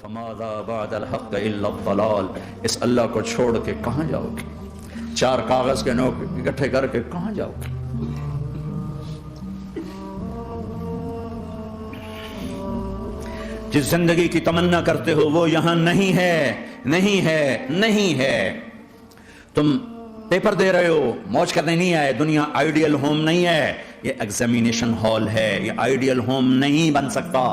فماذا بعد الحق الا الضلال، اس اللہ کو چھوڑ کے کہاں جاؤ گے؟ چار کاغذ کے نوٹ اکٹھے کر کے کہاں جاؤ گے؟ جس زندگی کی تمنا کرتے ہو وہ یہاں نہیں ہے، نہیں ہے، نہیں ہے۔ تم پیپر دے رہے ہو، موج کرنے نہیں آئے۔ دنیا آئیڈیل ہوم نہیں ہے، یہ ایگزامینیشن ہال ہے، یہ آئیڈیل ہوم نہیں بن سکتا۔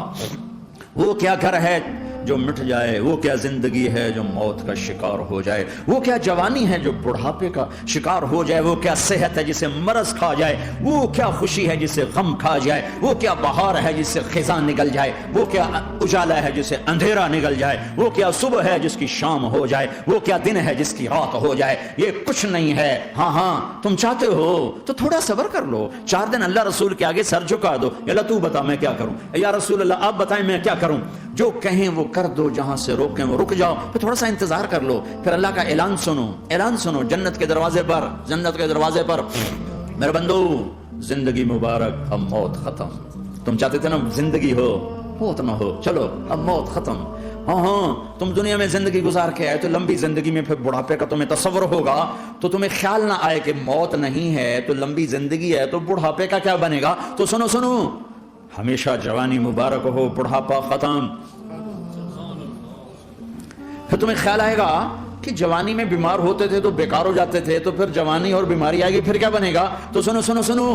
وہ کیا گھر ہے جو مٹ جائے، وہ کیا زندگی ہے جو موت کا شکار ہو جائے، وہ کیا جوانی ہے جو بڑھاپے کا شکار ہو جائے، وہ کیا صحت ہے جسے مرض کھا جائے، وہ کیا خوشی ہے جسے غم کھا جائے، وہ کیا بہار ہے جس سے خزاں نکل جائے، وہ کیا اجالا ہے جسے اندھیرا نکل جائے، وہ کیا صبح ہے جس کی شام ہو جائے، وہ کیا دن ہے جس کی رات ہو جائے۔ یہ کچھ نہیں ہے۔ ہاں ہاں تم چاہتے ہو تو تھوڑا صبر کر لو، 4 دن اللہ رسول کے آگے سر جھکا دو، یا اللہ تو بتا میں کیا کروں، یا رسول اللہ آپ بتائیں میں کیا کروں۔ جو کہیں وہ کر دو، جہاں سے روکیں وہ رک جاؤ، پھر تھوڑا سا انتظار کر لو، پھر اللہ کا اعلان سنو، اعلان سنو جنت کے دروازے پر، جنت کے دروازے پر۔ میرے بندو زندگی مبارک، اب موت ختم۔ تم چاہتے تھے نا زندگی ہو موت نہ ہو، چلو اب موت ختم۔ ہاں ہاں تم دنیا میں زندگی گزار کے آئے تو لمبی زندگی میں پھر بڑھاپے کا تمہیں تصور ہوگا، تو تمہیں خیال نہ آئے کہ موت نہیں ہے تو لمبی زندگی ہے تو بڑھاپے کا کیا بنے گا۔ تو سنو سنو، ہمیشہ جوانی مبارک ہو، بڑھاپا ختم۔ پھر تمہیں خیال آئے گا کہ جوانی میں بیمار ہوتے تھے تو بیکار ہو جاتے تھے، تو پھر جوانی اور بیماری آئے گی پھر کیا بنے گا۔ تو سنو سنو سنو،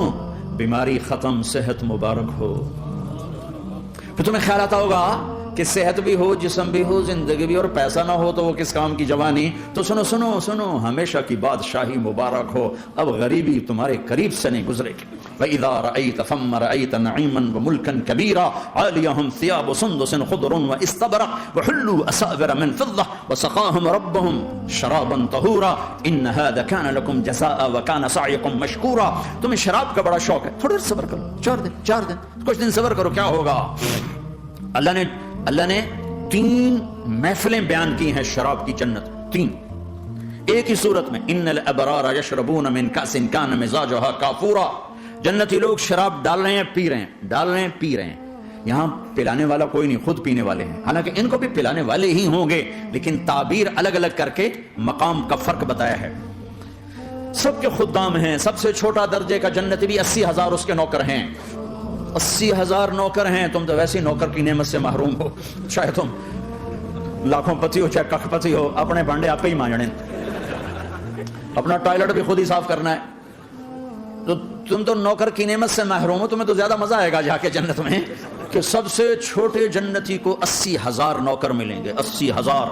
بیماری ختم، صحت مبارک ہو۔ پھر تمہیں خیال آتا ہوگا کہ صحت بھی ہو، جسم بھی ہو، زندگی بھی، اور پیسہ نہ ہو تو وہ کس کام کی جوانی۔ تو سنو سنو سنو، ہمیشہ کی بادشاہی مبارک ہو، اب غریبی تمہارے قریب سے نہیں گزرے گی۔ وَإِذَا رَأَيْتَ ثَمَّ رَأَيْتَ نَعِيمًا وَمُلْكًا كَبِيرًا عَالِيَهُمْ ثِيَابُ سُنْدُسٍ خُضْرٌ وَإِسْتَبْرَقٍ وَحُلُّوا أَسَاوِرَ مِنْ فِضَّةٍ وَسَقَاهُمْ رَبُّهُمْ شَرَابًا طَهُورًا إِنَّ هَذَا كَانَ لَكُمْ جَزَاءً وَكَانَ سَعْيُكُمْ مَشْكُورًا۔ تمہیں شراب کا بڑا شوق ہے، تھوڑا دیر صبر کرو، 4 دن کچھ دن صبر کرو، کیا ہوگا۔ اللہ نے 3 محفلیں بیان کی ہیں شراب کی جنت، 3 ایک ہی صورت میں۔ ان الابرار یشربون من کاس کان مزاجها کافورا۔ جنتی لوگ شراب ڈال رہے ہیں، پی رہے ہیں، ڈال رہے ہیں، پی رہے ہیں۔ یہاں پلانے والا کوئی نہیں، خود پینے والے ہیں، حالانکہ ان کو بھی پلانے والے ہی ہوں گے، لیکن تعبیر الگ الگ کر کے مقام کا فرق بتایا ہے۔ سب کے خدام ہیں، سب سے چھوٹا درجے کا جنتی بھی 80,000 اس کے نوکر ہیں، 80,000 نوکر ہیں۔ تم تو ویسے نوکر کی نعمت سے محروم ہو، چاہے تم لاکھوں پتی ہو چاہے کخ پتی ہو، اپنے بانڈے آپ ہی مانجنے، اپنا ٹوائلٹ بھی خود ہی صاف کرنا ہے۔ تو تم تو نوکر کی نعمت سے محروم ہو، تمہیں تو زیادہ مزہ آئے گا جا کے جنت میں کہ سب سے چھوٹے جنتی کو 80,000 نوکر ملیں گے، 80,000۔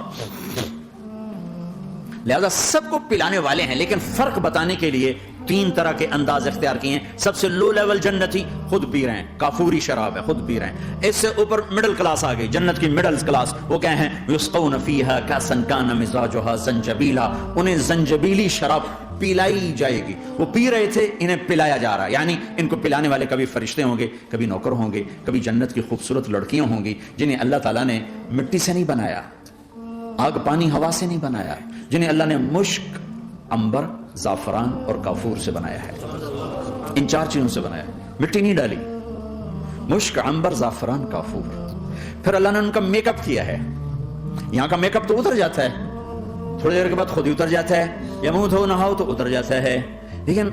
لہذا سب کو پلانے والے ہیں، لیکن فرق بتانے کے لیے 3 طرح کے انداز اختیار کیے ہیں۔ سب سے لو لیول جنتی خود پی رہے ہیں، کافوری شراب ہے، خود پی رہے ہیں۔ اس سے اوپر مڈل کلاس آ گئی، جنت کی مڈل کلاس، وہ کیا ہیں؟ یسقون فیہا کاسا کان مزاجھا زنجبیلا۔ انہیں زنجبیلی شراب پلائی جائے گی۔ وہ پی رہے تھے، انہیں پلایا جا رہا ہے، یعنی ان کو پلانے والے کبھی فرشتے ہوں گے، کبھی نوکر ہوں گے، کبھی جنت کی خوبصورت لڑکیاں ہوں گی جنہیں اللہ تعالیٰ نے مٹی سے نہیں بنایا، آگ پانی ہوا سے نہیں بنایا، جنہیں اللہ نے مشک، عنبر، زعفران اور کافور سے بنایا ہے۔ ان 4 چیزوں سے بنایا ہے، مٹی نہیں ڈالی، مشک، عنبر، زعفران، کافور۔ پھر اللہ نے ان کا میک اپ کیا ہے۔ یہاں کا میک اپ تو اتر جاتا ہے، تھوڑی دیر کے بعد خود ہی اتر جاتا ہے، یا منہ دھو نہاؤ تو اتر جاتا ہے، لیکن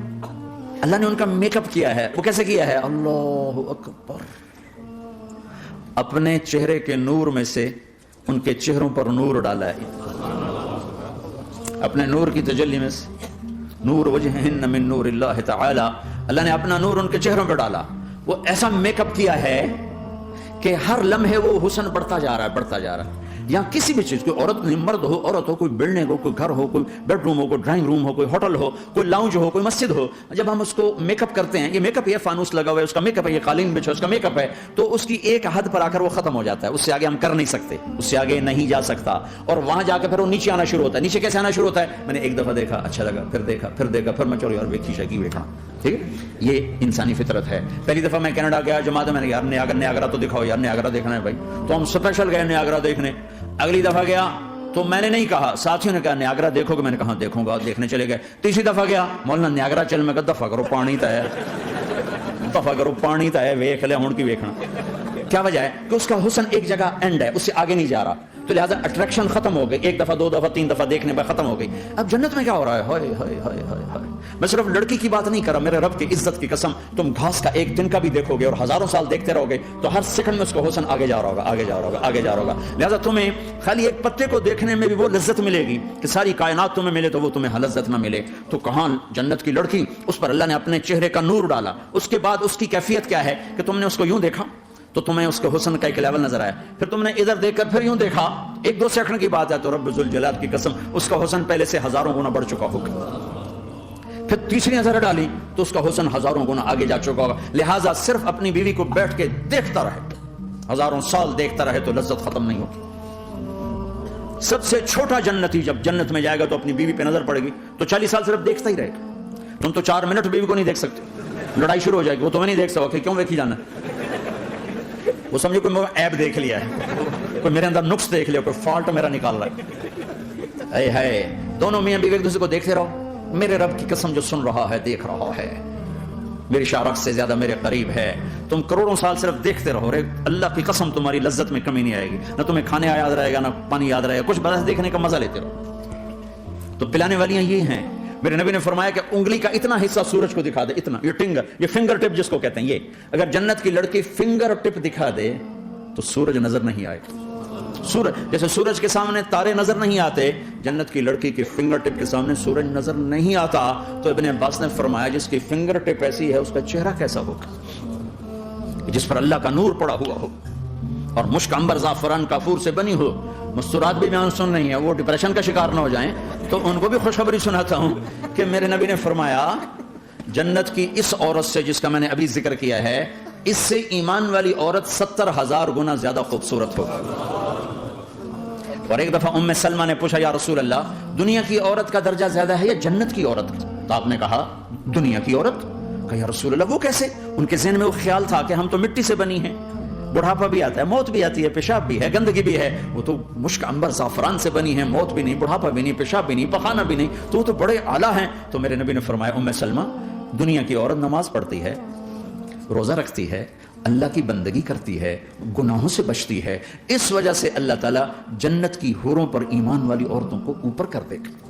اللہ نے ان کا میک اپ کیا ہے۔ وہ کیسے کیا ہے؟ اللہ اکبر، اپنے چہرے کے نور میں سے ان کے چہروں پر نور ڈالا ہے، اپنے نور کی تجلی میں سے، نور وجہہن من نور اللہ تعالی، اللہ نے اپنا نور ان کے چہروں پہ ڈالا۔ وہ ایسا میک اپ کیا ہے کہ ہر لمحے وہ حسن بڑھتا جا رہا ہے، بڑھتا جا رہا ہے۔ یہاں کسی بھی چیز، کوئی عورت نہیں، مرد ہو، عورت ہو، کوئی بلڈنگ ہو، کوئی گھر ہو، کوئی بیڈ روم ہو، کوئی ڈرائنگ روم ہو، کوئی ہوٹل ہو، کوئی لاؤنج ہو، کوئی مسجد ہو، جب ہم اس کو میک اپ کرتے ہیں، یہ میک اپ، یہ فانوس لگا ہوا ہے، اس کا میک اپ ہے، یہ قالین بچھا، اس کا میک اپ ہے، تو اس کی ایک حد پر آ کر وہ ختم ہو جاتا ہے، اس سے آگے ہم کر نہیں سکتے، اس سے آگے نہیں جا سکتا، اور وہاں جا کے پھر وہ نیچے آنا شروع ہوتا ہے۔ نیچے کیسے آنا شروع ہوتا ہے؟ میں نے ایک دفعہ دیکھا، اچھا لگا، پھر دیکھا، پھر دیکھا، پھر میں چلو یار ویکھی شکی بیٹھا، ٹھیک ہے، یہ انسانی فطرت ہے۔ پہلی دفعہ میں کینیڈا گیا جماعت میں نے یار نیاگرا تو دکھاؤ یار، نیاگرا دیکھنا ہے بھائی، تو ہم اسپیشل گئے نیاگرا دیکھنے۔ اگلی دفعہ گیا تو میں نے نہیں کہا، ساتھیوں نے کہا نیاگرا دیکھو گے، میں نے کہا دیکھوں گا، دیکھنے چلے گئے۔ تیسری دفعہ گیا، مولانا نیاگرا چل، میں کہا دفعہ کرو پانی تا ہے، دفعہ کرو پانی تا ہے، ویکھ لے ہن کی ویکھنا۔ کیا وجہ ہے؟ کہ اس کا حسن ایک جگہ اینڈ ہے، اس سے آگے نہیں جا رہا۔ تو لہٰذا اٹریکشن ختم ہو گئی، ایک دفعہ دو دفعہ تین دفعہ دیکھنے بعد ختم ہو گئی. اب جنت میں کیا ہو رہا ہے؟ ہائے ہائے ہائے ہائے ہائے. میں صرف لڑکی کی بات نہیں کر رہا، میرے رب کی عزت کی قسم، تم گھاس کا ایک دن کا بھی دیکھو گے اور ہزاروں سال دیکھتے رہو گے تو ہر سیکنڈ میں اس کو حسن آگے جا رہا ہوگا، آگے جا رہا ہوگا، آگے جا رہا ہوگا. لہٰذا تمہیں خالی ایک پتے کو دیکھنے میں بھی وہ لذت ملے گی کہ ساری کائنات تمہیں ملے تو وہ تمہیں لذت نہ ملے. تو کہاں جنت کی لڑکی، اس پر اللہ نے اپنے چہرے کا نور ڈالا. اس کے بعد اس کی کیفیت کیا ہے کہ تم نے اس کو یوں دیکھا تو تمہیں اس کے حسن کا ایک لیول نظر آیا، پھر تم نے ادھر دیکھ کر پھر یوں دیکھا، ایک دو سیکنڈ کی بات ہے تو رب ذوالجلال کی قسم اس کا حسن پہلے سے ہزاروں گنا بڑھ چکا ہوگا. پھر تیسری نظر ڈالی تو اس کا حسن ہزاروں گنا آگے جا چکا ہوگا. لہٰذا صرف اپنی بیوی کو بیٹھ کے دیکھتا رہے، ہزاروں سال دیکھتا رہے تو لذت ختم نہیں ہوگی. سب سے چھوٹا جنتی جب جنت میں جائے گا تو اپنی بیوی پہ نظر پڑے گی تو 40 سال صرف دیکھتا ہی رہے گا. تم تو 4 منٹ بیوی کو نہیں دیکھ سکتے، لڑائی شروع ہو جائے گی. وہ تمہیں نہیں دیکھ سکتا کہ کیوں دیکھی جانا، وہ سمجھو کوئی عیب دیکھ لیا ہے، کوئی میرے اندر نقص دیکھ لیا، کوئی فالٹ میرا نکال رہا ہے. اے ہے دونوں میاں بیوی ایک دوسرے کو دیکھتے رہو. میرے رب کی قسم جو سن رہا ہے، دیکھ رہا ہے، میری شارخ سے زیادہ میرے قریب ہے. تم کروڑوں سال صرف دیکھتے رہو، رے اللہ کی قسم تمہاری لذت میں کمی نہیں آئے گی، نہ تمہیں کھانے یاد رہے گا نہ پانی یاد رہے گا، کچھ بس دیکھنے کا مزہ لیتے رہو. تو پلانے والیاں یہ ہیں. میرے نبی نے فرمایا کہ انگلی کا اتنا حصہ سورج کو دکھا دے، اتنا، یہ فنگر ٹپ جس کو کہتے ہیں، یہ اگر جنت کی لڑکی فنگر ٹپ دکھا دے تو سورج نظر نہیں آئے. سورج جیسے سورج کے سامنے تارے نظر نہیں آتے، جنت کی لڑکی کی فنگر ٹپ کے سامنے سورج نظر نہیں آتا. تو ابن عباس نے فرمایا جس کی فنگر ٹپ ایسی ہے اس کا چہرہ کیسا ہوگا، جس پر اللہ کا نور پڑا ہوا ہو اور مشک عنبر زعفران کافور سے بنی ہو. مستورات بھی بیان سن رہی ہیں، وہ ڈپریشن کا شکار نہ ہو جائیں تو ان کو بھی خوشخبری سناتا ہوں کہ میرے نبی نے فرمایا جنت کی اس عورت سے جس کا میں نے ابھی ذکر کیا ہے، اس سے ایمان والی عورت 70,000 گنا زیادہ خوبصورت ہوگی. اور ایک دفعہ ام سلمہ نے پوچھا یا رسول اللہ دنیا کی عورت کا درجہ زیادہ ہے یا جنت کی عورت کا؟ تو آپ نے کہا دنیا کی عورت. کہا یا رسول اللہ وہ کیسے؟ ان کے ذہن میں وہ خیال تھا کہ ہم تو مٹی سے بنی ہیں، بڑھاپا بھی آتا ہے، موت بھی آتی ہے، پیشاب بھی ہے، گندگی بھی ہے. وہ تو مشک عنبر زعفران سے بنی ہے، موت بھی نہیں، بڑھاپا بھی نہیں، پیشاب بھی نہیں، پخانہ بھی نہیں، تو وہ تو بڑے اعلیٰ ہیں. تو میرے نبی نے فرمایا ام سلمہ دنیا کی عورت نماز پڑھتی ہے، روزہ رکھتی ہے، اللہ کی بندگی کرتی ہے، گناہوں سے بچتی ہے، اس وجہ سے اللہ تعالیٰ جنت کی حوروں پر ایمان والی عورتوں کو اوپر کر دے گا.